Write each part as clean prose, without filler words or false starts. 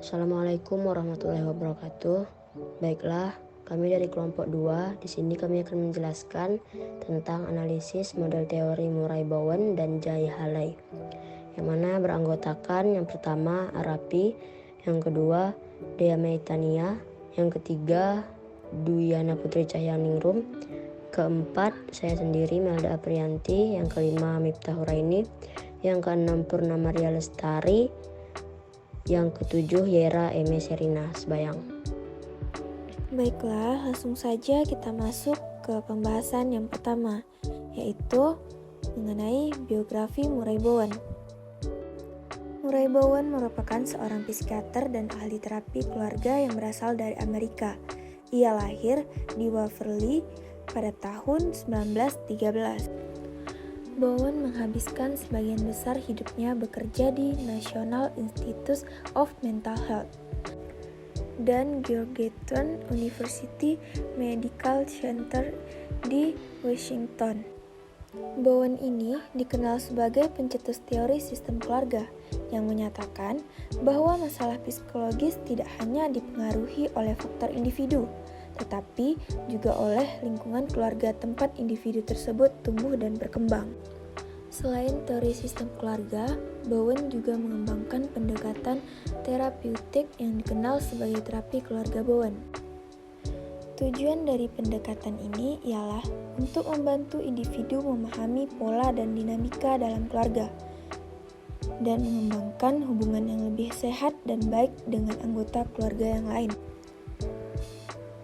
Assalamualaikum warahmatullahi wabarakatuh. Baiklah, kami dari kelompok 2. Di sini kami akan menjelaskan tentang analisis model teori Murray-Bowen dan Jay-Haley, yang mana beranggotakan yang pertama Arapi, yang kedua Dea Maitania, yang ketiga Duyana Putri Cahyaningrum, keempat saya sendiri Melda Aprianti, yang kelima Miftah Huraini, yang keenam Purna Maria Lestari, yang ketujuh Yera Eme Serina Sebayang. Baiklah, langsung saja kita masuk ke pembahasan yang pertama, yaitu mengenai biografi Murray-Bowen. Murray-Bowen merupakan seorang psikiater dan ahli terapi keluarga yang berasal dari Amerika. Ia lahir di Waverly pada tahun 1913. Bowen menghabiskan sebagian besar hidupnya bekerja di National Institute of Mental Health dan Georgetown University Medical Center di Washington. Bowen ini dikenal sebagai pencetus teori sistem keluarga yang menyatakan bahwa masalah psikologis tidak hanya dipengaruhi oleh faktor individu, tetapi juga oleh lingkungan keluarga tempat individu tersebut tumbuh dan berkembang. Selain teori sistem keluarga, Bowen juga mengembangkan pendekatan terapeutik yang dikenal sebagai terapi keluarga Bowen. Tujuan dari pendekatan ini ialah untuk membantu individu memahami pola dan dinamika dalam keluarga dan mengembangkan hubungan yang lebih sehat dan baik dengan anggota keluarga yang lain.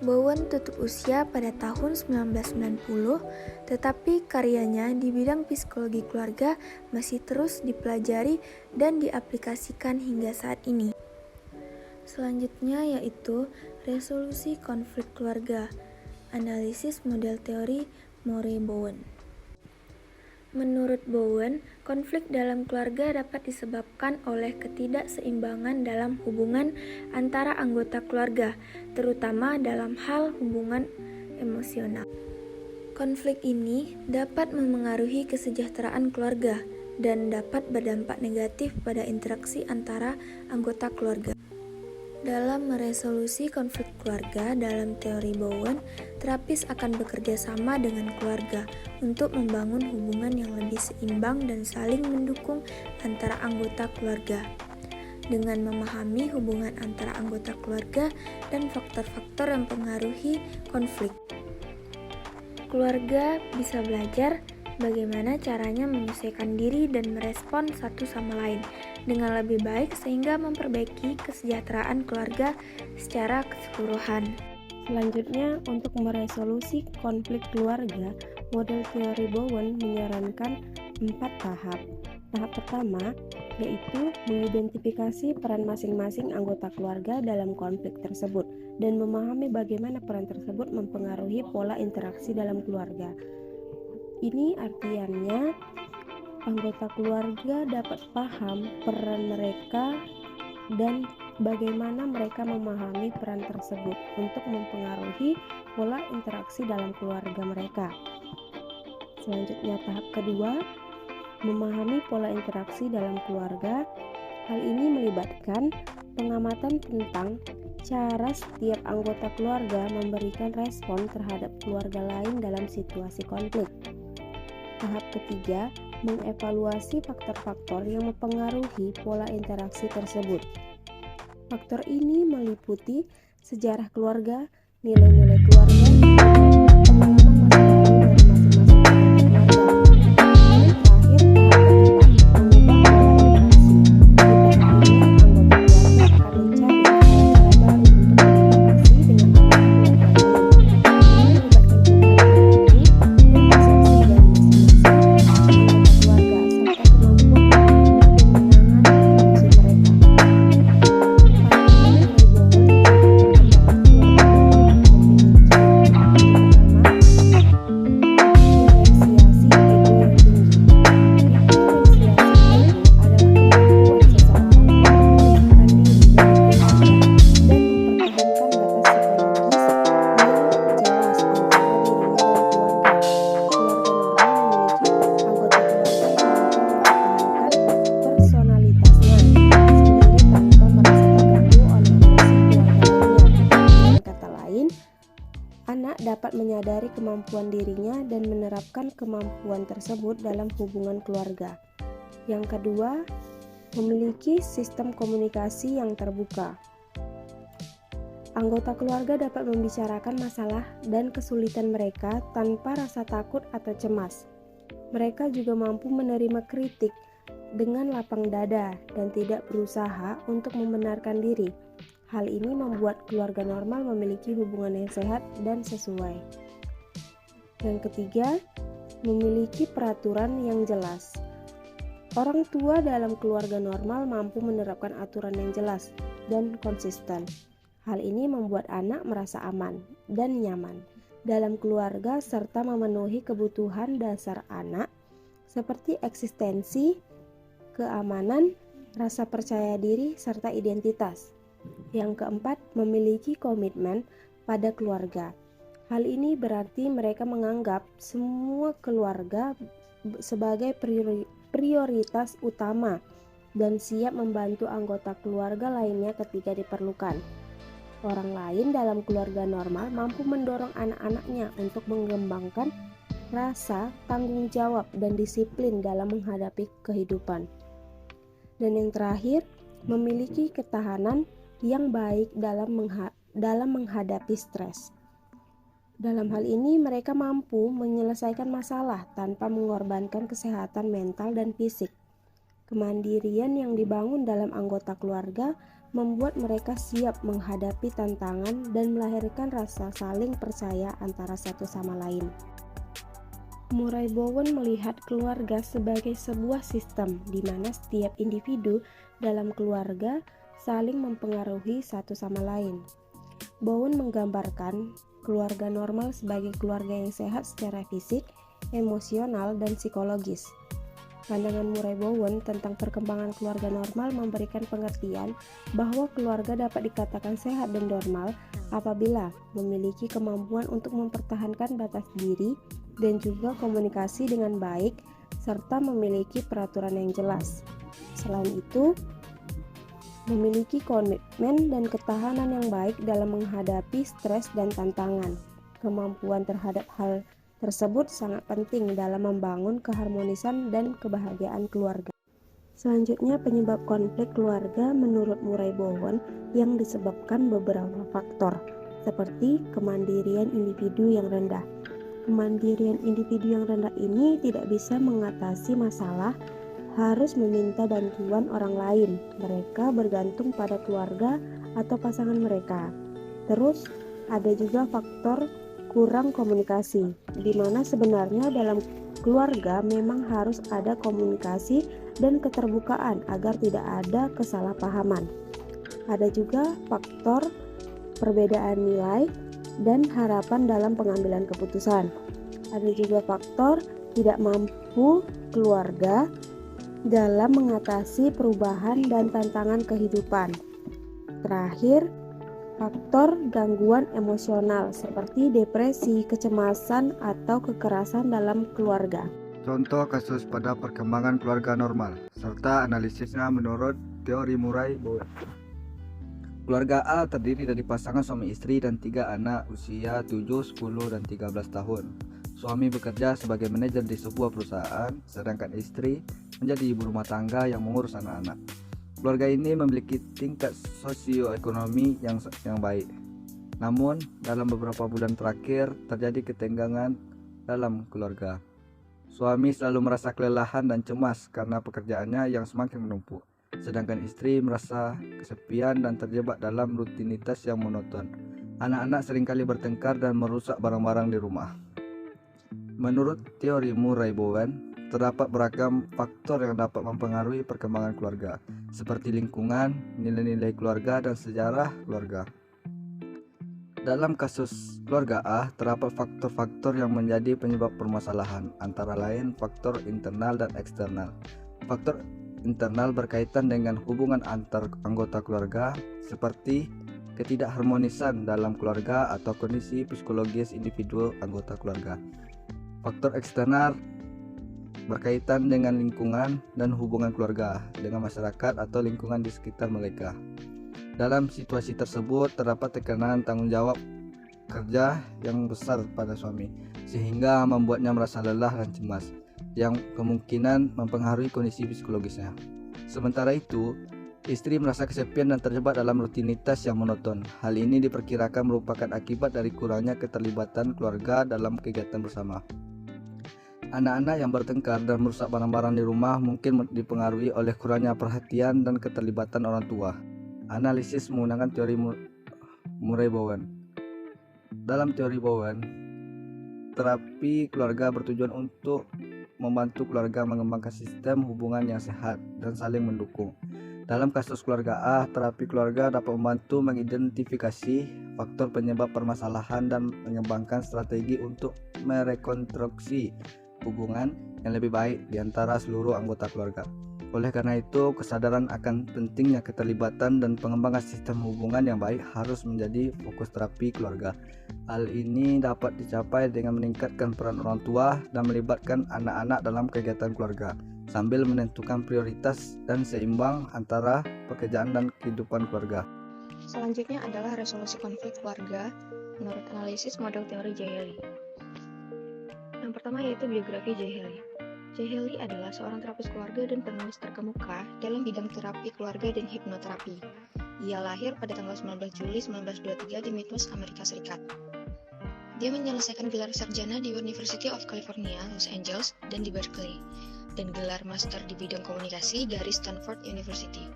Bowen tutup usia pada tahun 1990, tetapi karyanya di bidang psikologi keluarga masih terus dipelajari dan diaplikasikan hingga saat ini. Selanjutnya yaitu resolusi konflik keluarga, analisis model teori Murray-Bowen. Menurut Bowen, konflik dalam keluarga dapat disebabkan oleh ketidakseimbangan dalam hubungan antara anggota keluarga, terutama dalam hal hubungan emosional. Konflik ini dapat memengaruhi kesejahteraan keluarga dan dapat berdampak negatif pada interaksi antara anggota keluarga. Dalam meresolusi konflik keluarga dalam teori Bowen, terapis akan bekerja sama dengan keluarga untuk membangun hubungan yang lebih seimbang dan saling mendukung antara anggota keluarga. Dengan memahami hubungan antara anggota keluarga dan faktor-faktor yang mempengaruhi konflik, keluarga bisa belajar bagaimana caranya menyesuaikan diri dan merespon satu sama lain dengan lebih baik sehingga memperbaiki kesejahteraan keluarga secara keseluruhan. Selanjutnya, untuk meresolusi konflik keluarga, model teori Bowen menyarankan 4 tahap. Tahap pertama yaitu mengidentifikasi peran masing-masing anggota keluarga dalam konflik tersebut dan memahami bagaimana peran tersebut mempengaruhi pola interaksi dalam keluarga. Ini artinya anggota keluarga dapat paham peran mereka dan bagaimana mereka memahami peran tersebut untuk mempengaruhi pola interaksi dalam keluarga mereka. Selanjutnya tahap kedua, memahami pola interaksi dalam keluarga. Hal ini melibatkan pengamatan tentang cara setiap anggota keluarga memberikan respon terhadap keluarga lain dalam situasi konflik. Tahap ketiga, mengevaluasi faktor-faktor yang mempengaruhi pola interaksi tersebut. Faktor ini meliputi sejarah keluarga, nilai-nilai keluarga, pengalaman masa lalu dari masing-masing anggota keluarga. Terakhir, tahap keempat, mengubah pola interaksi. Di tahap ini, anggota keluarga akan mencari cara-cara baru untuk berinteraksi dengan anggota keluarga lain. Ini melibatkan perubahan perilaku dan persepsi dari masing-masing anggota keluarga serta kemampuan memahami dan menangani emosi mereka. dapat menyadari kemampuan dirinya dan menerapkan kemampuan tersebut dalam hubungan keluarga. Yang kedua, memiliki sistem komunikasi yang terbuka. Anggota keluarga dapat membicarakan masalah dan kesulitan mereka tanpa rasa takut atau cemas. Mereka juga mampu menerima kritik dengan lapang dada dan tidak berusaha untuk membenarkan diri. Hal ini membuat keluarga normal memiliki hubungan yang sehat dan sesuai. Yang ketiga, memiliki peraturan yang jelas. Orang tua dalam keluarga normal mampu menerapkan aturan yang jelas dan konsisten. Hal ini membuat anak merasa aman dan nyaman dalam keluarga serta memenuhi kebutuhan dasar anak seperti eksistensi, keamanan, rasa percaya diri, serta identitas. Yang keempat, memiliki komitmen pada keluarga. Hal ini berarti mereka menganggap semua keluarga sebagai prioritas utama dan siap membantu anggota keluarga lainnya ketika diperlukan. Orang lain dalam keluarga normal mampu mendorong anak-anaknya untuk mengembangkan rasa tanggung jawab dan disiplin dalam menghadapi kehidupan. Dan yang terakhir, memiliki ketahanan yang baik dalam menghadapi stres. Dalam hal ini, mereka mampu menyelesaikan masalah tanpa mengorbankan kesehatan mental dan fisik. Kemandirian yang dibangun dalam anggota keluarga membuat mereka siap menghadapi tantangan dan melahirkan rasa saling percaya antara satu sama lain. Murray Bowen melihat keluarga sebagai sebuah sistem di mana setiap individu dalam keluarga saling mempengaruhi satu sama lain. Bowen menggambarkan keluarga normal sebagai keluarga yang sehat secara fisik, emosional, dan psikologis. Pandangan Murray Bowen tentang perkembangan keluarga normal memberikan pengertian bahwa keluarga dapat dikatakan sehat dan normal apabila memiliki kemampuan untuk mempertahankan batas diri dan juga komunikasi dengan baik serta memiliki peraturan yang jelas. Selain itu, memiliki komitmen dan ketahanan yang baik dalam menghadapi stres dan tantangan. Kemampuan terhadap hal tersebut sangat penting dalam membangun keharmonisan dan kebahagiaan keluarga. Selanjutnya, penyebab konflik keluarga menurut Murray Bowen yang disebabkan beberapa faktor, seperti kemandirian individu yang rendah. Kemandirian individu yang rendah ini tidak bisa mengatasi masalah, harus meminta bantuan orang lain. Mereka bergantung pada keluarga atau pasangan mereka. Terus, ada juga faktor kurang komunikasi, di mana sebenarnya dalam keluarga memang harus ada komunikasi dan keterbukaan agar tidak ada kesalahpahaman. Ada juga faktor perbedaan nilai dan harapan dalam pengambilan keputusan. Ada juga faktor tidak mampu keluarga dalam mengatasi perubahan dan tantangan kehidupan. Terakhir, faktor gangguan emosional seperti depresi, kecemasan, atau kekerasan dalam keluarga. Contoh kasus pada perkembangan keluarga normal, serta analisisnya menurut teori Murray Bowen. Keluarga A terdiri dari pasangan suami istri dan 3 anak usia 7, 10, dan 13 tahun. Suami bekerja sebagai manajer di sebuah perusahaan, sedangkan istri menjadi ibu rumah tangga yang mengurus anak-anak. Keluarga ini memiliki tingkat sosioekonomi yang baik. Namun, dalam beberapa bulan terakhir terjadi ketegangan dalam keluarga. Suami selalu merasa kelelahan dan cemas karena pekerjaannya yang semakin menumpuk. Sedangkan istri merasa kesepian dan terjebak dalam rutinitas yang monoton. Anak-anak seringkali bertengkar dan merusak barang-barang di rumah. Menurut teori Murray Bowen, terdapat beragam faktor yang dapat mempengaruhi perkembangan keluarga, seperti lingkungan, nilai-nilai keluarga, dan sejarah keluarga. Dalam kasus keluarga A, terdapat faktor-faktor yang menjadi penyebab permasalahan, antara lain faktor internal dan eksternal. Faktor internal berkaitan dengan hubungan antar anggota keluarga, seperti ketidakharmonisan dalam keluarga atau kondisi psikologis individu anggota keluarga. Faktor eksternal berkaitan dengan lingkungan dan hubungan keluarga dengan masyarakat atau lingkungan di sekitar mereka. Dalam situasi tersebut terdapat tekanan tanggung jawab kerja yang besar pada suami, sehingga membuatnya merasa lelah dan cemas, yang kemungkinan mempengaruhi kondisi psikologisnya. Sementara itu, istri merasa kesepian dan terjebak dalam rutinitas yang monoton. Hal ini diperkirakan merupakan akibat dari kurangnya keterlibatan keluarga dalam kegiatan bersama. Anak-anak yang bertengkar dan merusak barang-barang di rumah mungkin dipengaruhi oleh kurangnya perhatian dan keterlibatan orang tua. Analisis menggunakan teori Murray Bowen. Dalam teori Bowen, terapi keluarga bertujuan untuk membantu keluarga mengembangkan sistem hubungan yang sehat dan saling mendukung. Dalam kasus keluarga A, terapi keluarga dapat membantu mengidentifikasi faktor penyebab permasalahan dan mengembangkan strategi untuk merekonstruksi hubungan yang lebih baik di antara seluruh anggota keluarga. Oleh karena itu, kesadaran akan pentingnya keterlibatan dan pengembangan sistem hubungan yang baik harus menjadi fokus terapi keluarga. Hal ini dapat dicapai dengan meningkatkan peran orang tua dan melibatkan anak-anak dalam kegiatan keluarga, sambil menentukan prioritas dan seimbang antara pekerjaan dan kehidupan keluarga. Selanjutnya adalah resolusi konflik keluarga menurut analisis model teori J. Haley. Yang pertama yaitu biografi J. Haley. J. Haley adalah seorang terapis keluarga dan penulis terkemuka dalam bidang terapi keluarga dan hipnoterapi. Ia lahir pada tanggal 19 Juli 1923 di Midwest, Amerika Serikat. Dia menyelesaikan gelar sarjana di University of California, Los Angeles, dan di Berkeley, dan gelar master di bidang komunikasi dari Stanford University.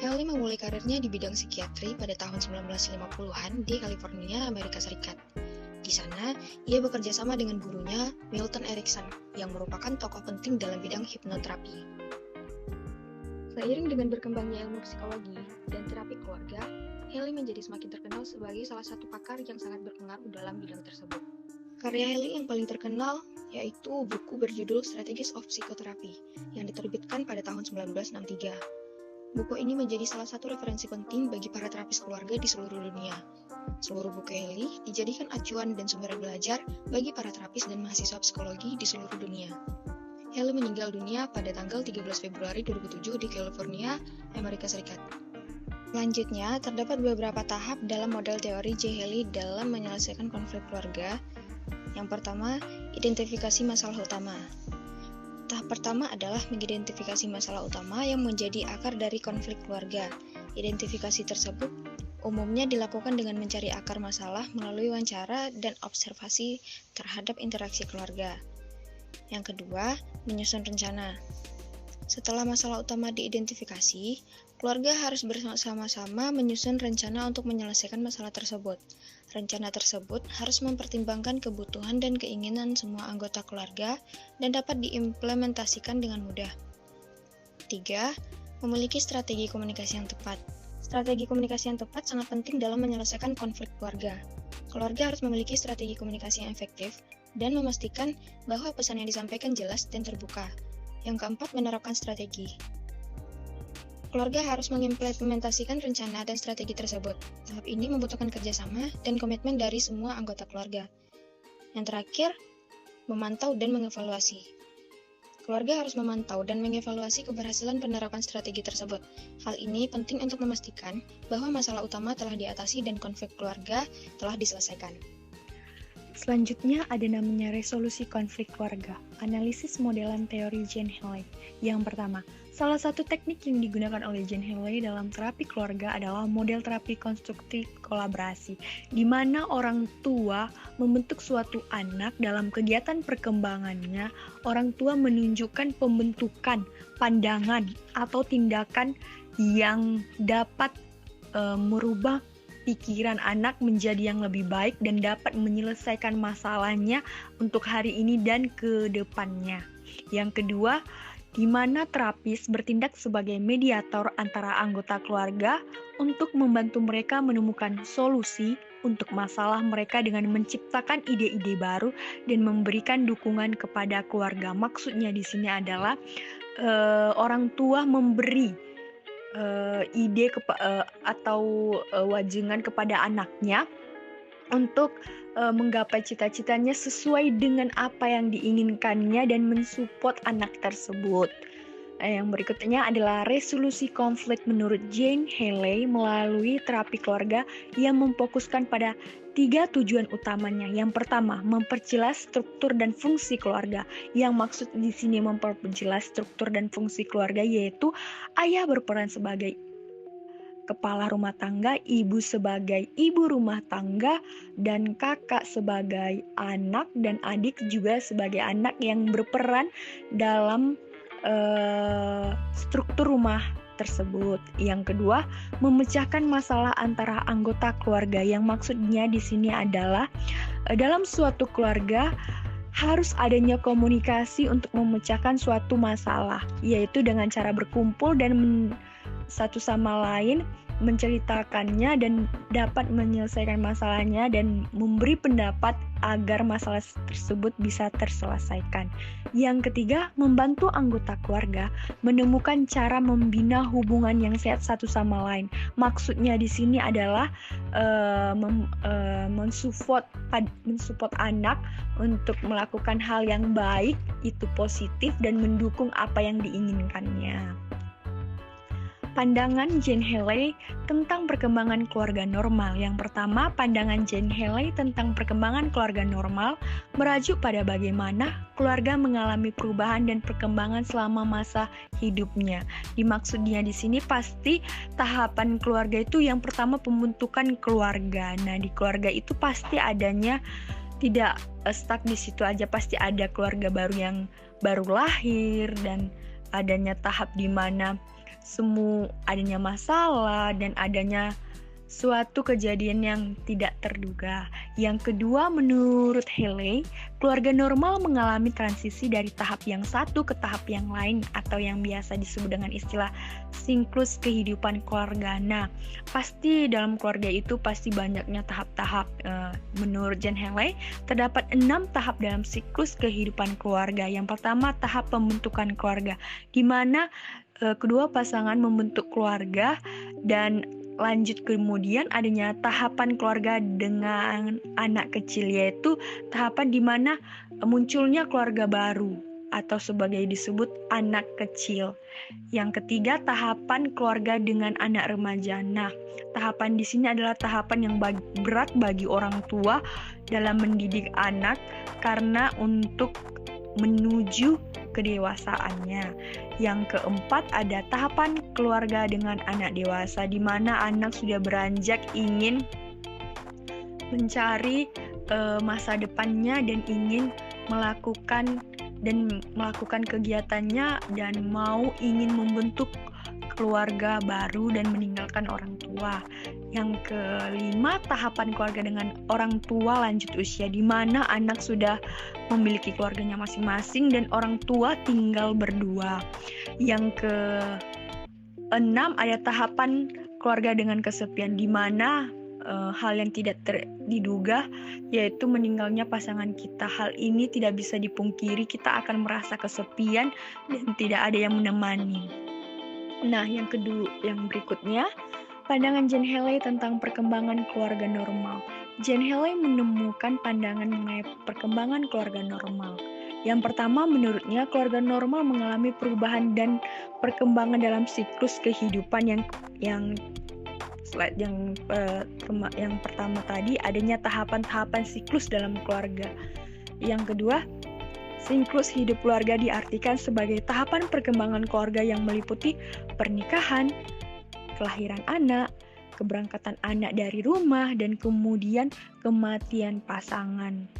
Haley memulai karirnya di bidang psikiatri pada tahun 1950-an di California, Amerika Serikat. Di sana, ia bekerja sama dengan gurunya, Milton Erickson, yang merupakan tokoh penting dalam bidang hipnoterapi. Seiring dengan berkembangnya ilmu psikologi dan terapi keluarga, Haley menjadi semakin terkenal sebagai salah satu pakar yang sangat berpengaruh dalam bidang tersebut. Karya Haley yang paling terkenal yaitu buku berjudul Strategies of Psychotherapy yang diterbitkan pada tahun 1963. Buku ini menjadi salah satu referensi penting bagi para terapis keluarga di seluruh dunia. Seluruh buku Haley dijadikan acuan dan sumber belajar bagi para terapis dan mahasiswa psikologi di seluruh dunia. Haley meninggal dunia pada tanggal 13 Februari 2007 di California, Amerika Serikat. Selanjutnya, terdapat beberapa tahap dalam model teori J. Haley dalam menyelesaikan konflik keluarga. Yang pertama, identifikasi masalah utama. Tahap pertama adalah mengidentifikasi masalah utama yang menjadi akar dari konflik keluarga. Identifikasi tersebut umumnya dilakukan dengan mencari akar masalah melalui wawancara dan observasi terhadap interaksi keluarga. Yang kedua, menyusun rencana. Setelah masalah utama diidentifikasi, keluarga harus bersama-sama menyusun rencana untuk menyelesaikan masalah tersebut. Rencana tersebut harus mempertimbangkan kebutuhan dan keinginan semua anggota keluarga dan dapat diimplementasikan dengan mudah. 3. Memiliki strategi komunikasi yang tepat. Strategi komunikasi yang tepat sangat penting dalam menyelesaikan konflik keluarga. Keluarga harus memiliki strategi komunikasi yang efektif dan memastikan bahwa pesan yang disampaikan jelas dan terbuka. Yang keempat, menerapkan strategi. Keluarga harus mengimplementasikan rencana dan strategi tersebut. Tahap ini membutuhkan kerjasama dan komitmen dari semua anggota keluarga. Yang terakhir, memantau dan mengevaluasi. Keluarga harus memantau dan mengevaluasi keberhasilan penerapan strategi tersebut. Hal ini penting untuk memastikan bahwa masalah utama telah diatasi dan konflik keluarga telah diselesaikan. Selanjutnya ada namanya resolusi konflik keluarga, analisis modelan teori J. Haley. Yang pertama, salah satu teknik yang digunakan oleh J. Haley dalam terapi keluarga adalah model terapi konstruktif kolaborasi, di mana orang tua membentuk suatu anak dalam kegiatan perkembangannya. Orang tua menunjukkan pembentukan, pandangan, atau tindakan yang dapat merubah pikiran anak menjadi yang lebih baik dan dapat menyelesaikan masalahnya untuk hari ini dan ke depannya. Yang kedua, di mana terapis bertindak sebagai mediator antara anggota keluarga untuk membantu mereka menemukan solusi untuk masalah mereka dengan menciptakan ide-ide baru dan memberikan dukungan kepada keluarga. Maksudnya di sini adalah orang tua memberi ide atau wajangan kepada anaknya untuk menggapai cita-citanya sesuai dengan apa yang diinginkannya dan mensupport anak tersebut. Yang berikutnya adalah resolusi konflik menurut Jane Haley melalui terapi keluarga yang memfokuskan pada 3 tujuan utamanya. Yang pertama, memperjelas struktur dan fungsi keluarga. Yang maksud di sini memperjelas struktur dan fungsi keluarga yaitu ayah berperan sebagai kepala rumah tangga, ibu sebagai ibu rumah tangga, dan kakak sebagai anak, dan adik juga sebagai anak yang berperan dalam struktur rumah tersebut. Yang kedua, memecahkan masalah antara anggota keluarga. Yang maksudnya di sini adalah dalam suatu keluarga harus adanya komunikasi untuk memecahkan suatu masalah, yaitu dengan cara berkumpul dan satu sama lain menceritakannya dan dapat menyelesaikan masalahnya dan memberi pendapat agar masalah tersebut bisa terselesaikan. Yang ketiga, membantu anggota keluarga menemukan cara membina hubungan yang sehat satu sama lain. Maksudnya di sini adalah mensupport anak untuk melakukan hal yang baik, itu positif, dan mendukung apa yang diinginkannya. Pandangan Jane Haley tentang perkembangan keluarga normal. Yang pertama, pandangan Jane Haley tentang perkembangan keluarga normal merujuk pada bagaimana keluarga mengalami perubahan dan perkembangan selama masa hidupnya. Dimaksudnya di sini pasti tahapan keluarga itu yang pertama pembentukan keluarga. Nah, di keluarga itu pasti adanya tidak stuck di situ aja, pasti ada keluarga baru yang baru lahir dan adanya tahap di mana semua adanya masalah dan adanya suatu kejadian yang tidak terduga. Yang kedua, menurut Haley, keluarga normal mengalami transisi dari tahap yang satu ke tahap yang lain atau yang biasa disebut dengan istilah siklus kehidupan keluarga. Nah, pasti dalam keluarga itu pasti banyaknya tahap-tahap. Menurut Jane Haley, terdapat 6 tahap dalam siklus kehidupan keluarga. Yang pertama, tahap pembentukan keluarga, di mana kedua pasangan membentuk keluarga, dan lanjut kemudian adanya tahapan keluarga dengan anak kecil, yaitu tahapan di mana munculnya keluarga baru atau sebagai disebut anak kecil. Yang ketiga, tahapan keluarga dengan anak remaja. Nah, tahapan di sini adalah tahapan yang berat bagi orang tua dalam mendidik anak karena untuk menuju kedewasaannya. Yang keempat, ada tahapan keluarga dengan anak dewasa, di mana anak sudah beranjak ingin mencari masa depannya dan ingin melakukan kegiatannya dan ingin membentuk keluarga baru dan meninggalkan orang tua. Yang kelima, tahapan keluarga dengan orang tua lanjut usia, di mana anak sudah memiliki keluarganya masing-masing dan orang tua tinggal berdua. Yang keenam, ada tahapan keluarga dengan kesepian, di mana hal yang tidak diduga, yaitu meninggalnya pasangan kita. Hal ini tidak bisa dipungkiri, kita akan merasa kesepian dan tidak ada yang menemani. Nah, yang berikutnya, pandangan Jane Haley tentang perkembangan keluarga normal. Jane Haley menemukan pandangan mengenai perkembangan keluarga normal. Yang pertama, menurutnya keluarga normal mengalami perubahan dan perkembangan dalam siklus kehidupan yang pertama tadi adanya tahapan-tahapan siklus dalam keluarga. Yang kedua, siklus hidup keluarga diartikan sebagai tahapan perkembangan keluarga yang meliputi pernikahan, kelahiran anak, keberangkatan anak dari rumah, dan kemudian kematian pasangan.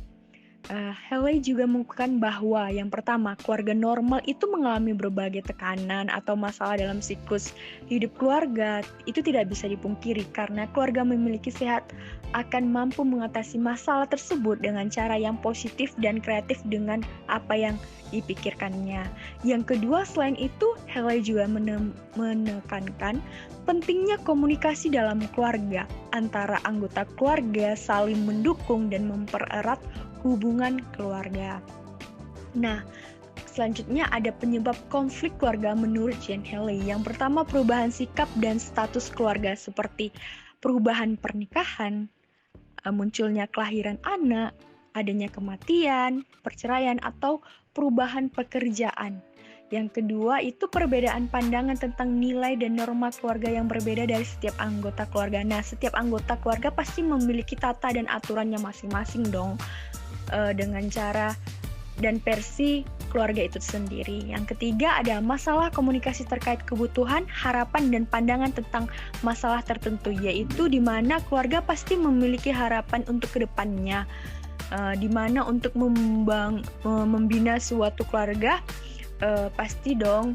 Haley juga mengukuhkan bahwa yang pertama, keluarga normal itu mengalami berbagai tekanan atau masalah dalam siklus hidup keluarga. Itu tidak bisa dipungkiri karena keluarga memiliki sehat akan mampu mengatasi masalah tersebut dengan cara yang positif dan kreatif dengan apa yang dipikirkannya. Yang kedua, selain itu, Haley juga menekankan pentingnya komunikasi dalam keluarga antara anggota keluarga, saling mendukung dan mempererat hubungan keluarga. Nah, selanjutnya ada penyebab konflik keluarga menurut Jane Haley. Yang pertama, perubahan sikap dan status keluarga seperti perubahan pernikahan, munculnya kelahiran anak, adanya kematian, perceraian, atau perubahan pekerjaan. Yang kedua itu perbedaan pandangan tentang nilai dan norma keluarga yang berbeda dari setiap anggota keluarga. Nah, setiap anggota keluarga pasti memiliki tata dan aturannya masing-masing dong, dengan cara dan versi keluarga itu sendiri. Yang ketiga ada masalah komunikasi terkait kebutuhan, harapan, dan pandangan tentang masalah tertentu, yaitu di mana keluarga pasti memiliki harapan untuk kedepannya, di mana untuk membina suatu keluarga pasti dong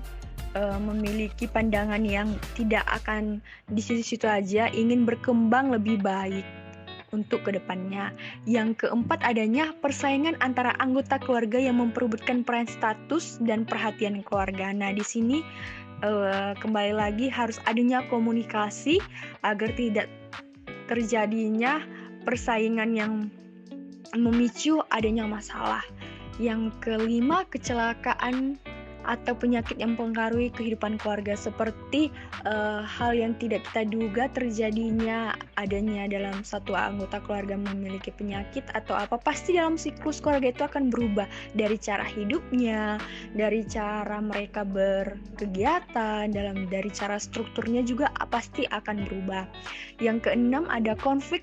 memiliki pandangan yang tidak akan di situ-situ aja, ingin berkembang lebih baik untuk kedepannya. Yang keempat adanya persaingan antara anggota keluarga yang memperebutkan peran status dan perhatian keluarga. Nah, di sini kembali lagi harus adanya komunikasi agar tidak terjadinya persaingan yang memicu adanya masalah. Yang kelima, kecelakaan atau penyakit yang mempengaruhi kehidupan keluarga, seperti hal yang tidak kita duga terjadinya adanya dalam satu anggota keluarga memiliki penyakit atau apa, pasti dalam siklus keluarga itu akan berubah dari cara hidupnya, dari cara mereka berkegiatan, dari cara strukturnya juga pasti akan berubah. Yang keenam ada konflik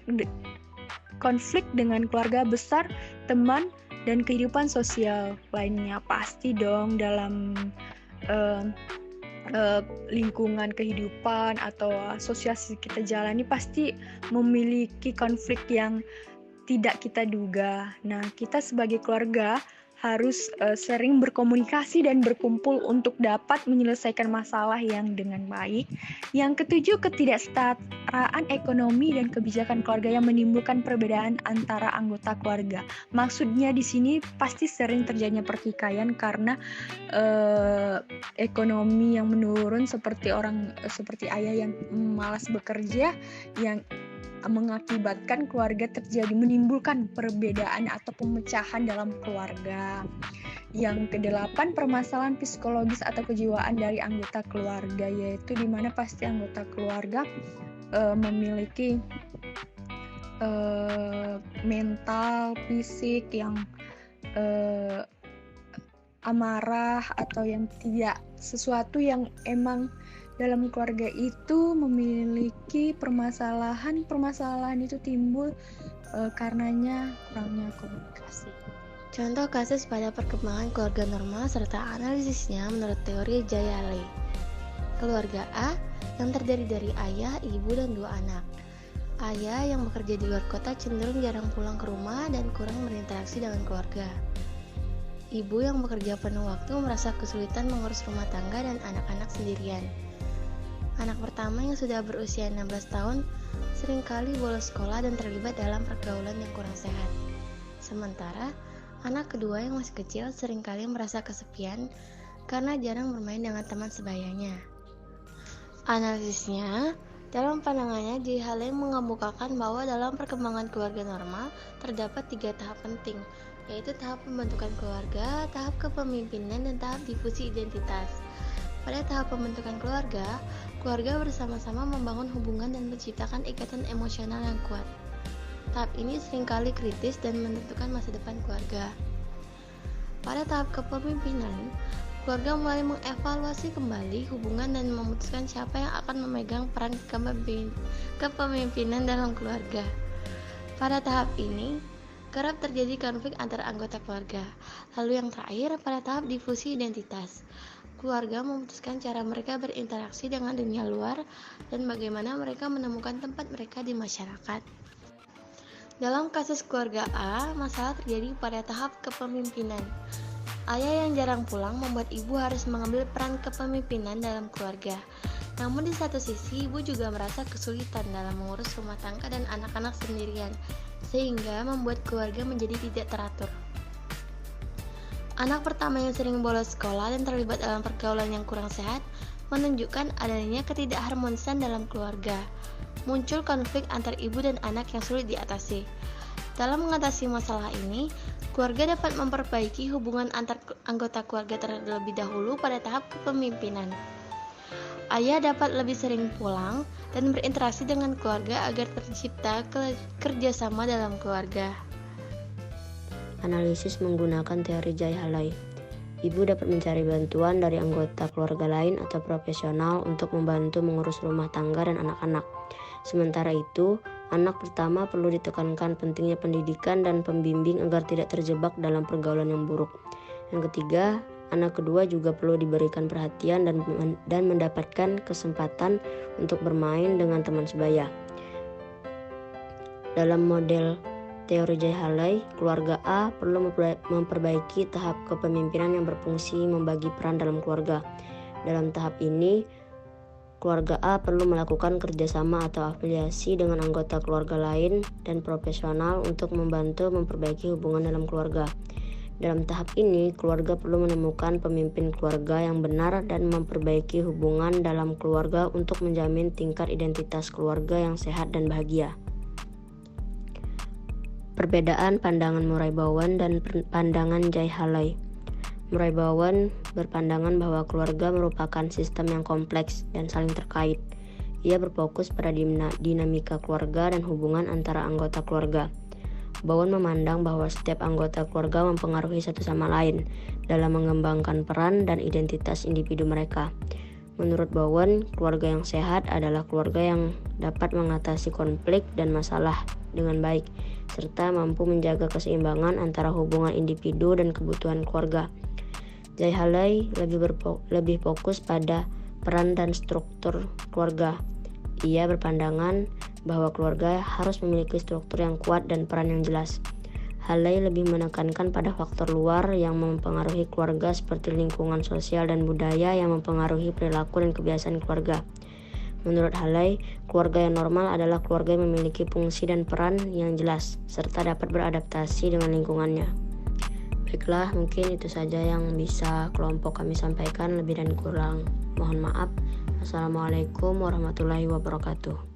dengan keluarga besar, teman, dan kehidupan sosial lainnya. Pasti dong dalam lingkungan kehidupan atau asosiasi kita jalani pasti memiliki konflik yang tidak kita duga. Nah, kita sebagai keluarga harus sering berkomunikasi dan berkumpul untuk dapat menyelesaikan masalah yang dengan baik. Yang ketujuh, ketidaksetaraan ekonomi dan kebijakan keluarga yang menimbulkan perbedaan antara anggota keluarga. Maksudnya di sini pasti sering terjadinya pertikaian karena ekonomi yang menurun, seperti ayah yang malas bekerja, yang mengakibatkan keluarga menimbulkan perbedaan atau pemecahan dalam keluarga. Yang kedelapan, permasalahan psikologis atau kejiwaan dari anggota keluarga, yaitu di mana pasti anggota keluarga memiliki mental, fisik yang amarah atau yang tidak, sesuatu yang emang dalam keluarga itu memiliki permasalahan itu timbul karenanya kurangnya komunikasi. Contoh kasus pada perkembangan keluarga normal serta analisisnya menurut teori Jaya Haley. Keluarga A yang terdiri dari ayah, ibu, dan 2 anak. Ayah yang bekerja di luar kota cenderung jarang pulang ke rumah dan kurang berinteraksi dengan keluarga. Ibu yang bekerja penuh waktu merasa kesulitan mengurus rumah tangga dan anak-anak sendirian. Anak pertama yang sudah berusia 16 tahun seringkali bolos sekolah dan terlibat dalam pergaulan yang kurang sehat. Sementara, anak kedua yang masih kecil seringkali merasa kesepian karena jarang bermain dengan teman sebayanya. Analisisnya, dalam pandangannya, Jaya Haley mengemukakan bahwa dalam perkembangan keluarga normal terdapat 3 tahap penting, yaitu tahap pembentukan keluarga, tahap kepemimpinan, dan tahap difusi identitas. Pada tahap pembentukan keluarga bersama-sama membangun hubungan dan menciptakan ikatan emosional yang kuat. Tahap ini seringkali kritis dan menentukan masa depan keluarga. Pada tahap kepemimpinan, keluarga mulai mengevaluasi kembali hubungan dan memutuskan siapa yang akan memegang peran kepemimpinan dalam keluarga. Pada tahap ini, kerap terjadi konflik antara anggota keluarga. Lalu yang terakhir, pada tahap difusi identitas, keluarga memutuskan cara mereka berinteraksi dengan dunia luar dan bagaimana mereka menemukan tempat mereka di masyarakat. Dalam kasus keluarga A, masalah terjadi pada tahap kepemimpinan. Ayah yang jarang pulang membuat ibu harus mengambil peran kepemimpinan dalam keluarga. Namun di satu sisi, ibu juga merasa kesulitan dalam mengurus rumah tangga dan anak-anak sendirian, sehingga membuat keluarga menjadi tidak teratur. Anak pertama yang sering bolos sekolah dan terlibat dalam pergaulan yang kurang sehat menunjukkan adanya ketidakharmonisan dalam keluarga. Muncul konflik antar ibu dan anak yang sulit diatasi. Dalam mengatasi masalah ini, keluarga dapat memperbaiki hubungan antar anggota keluarga terlebih dahulu pada tahap kepemimpinan. Ayah dapat lebih sering pulang dan berinteraksi dengan keluarga agar tercipta kerjasama dalam keluarga. Analisis menggunakan teori Jaya Haley. Ibu dapat mencari bantuan dari anggota keluarga lain atau profesional untuk membantu mengurus rumah tangga dan anak-anak. Sementara itu, anak pertama perlu ditekankan pentingnya pendidikan dan pembimbing agar tidak terjebak dalam pergaulan yang buruk. Yang ketiga, anak kedua juga perlu diberikan perhatian dan mendapatkan kesempatan untuk bermain dengan teman sebaya. Dalam model teori Jay Haley, keluarga A perlu memperbaiki tahap kepemimpinan yang berfungsi membagi peran dalam keluarga. Dalam tahap ini, keluarga A perlu melakukan kerjasama atau afiliasi dengan anggota keluarga lain dan profesional untuk membantu memperbaiki hubungan dalam keluarga. Dalam tahap ini, keluarga perlu menemukan pemimpin keluarga yang benar dan memperbaiki hubungan dalam keluarga untuk menjamin tingkat identitas keluarga yang sehat dan bahagia. Perbedaan pandangan Murray Bowen dan pandangan Jay Haley. Murray Bowen berpandangan bahwa keluarga merupakan sistem yang kompleks dan saling terkait. Ia berfokus pada dinamika keluarga dan hubungan antara anggota keluarga. Bowen memandang bahwa setiap anggota keluarga mempengaruhi satu sama lain dalam mengembangkan peran dan identitas individu mereka. Menurut Bowen, keluarga yang sehat adalah keluarga yang dapat mengatasi konflik dan masalah dengan baik, serta mampu menjaga keseimbangan antara hubungan individu dan kebutuhan keluarga. Jay Haley lebih fokus pada peran dan struktur keluarga. Ia berpandangan bahwa keluarga harus memiliki struktur yang kuat dan peran yang jelas. Haley lebih menekankan pada faktor luar yang mempengaruhi keluarga seperti lingkungan sosial dan budaya yang mempengaruhi perilaku dan kebiasaan keluarga. Menurut Haley, keluarga yang normal adalah keluarga yang memiliki fungsi dan peran yang jelas, serta dapat beradaptasi dengan lingkungannya. Baiklah, mungkin itu saja yang bisa kelompok kami sampaikan. Lebih dan kurang mohon maaf. Assalamualaikum warahmatullahi wabarakatuh.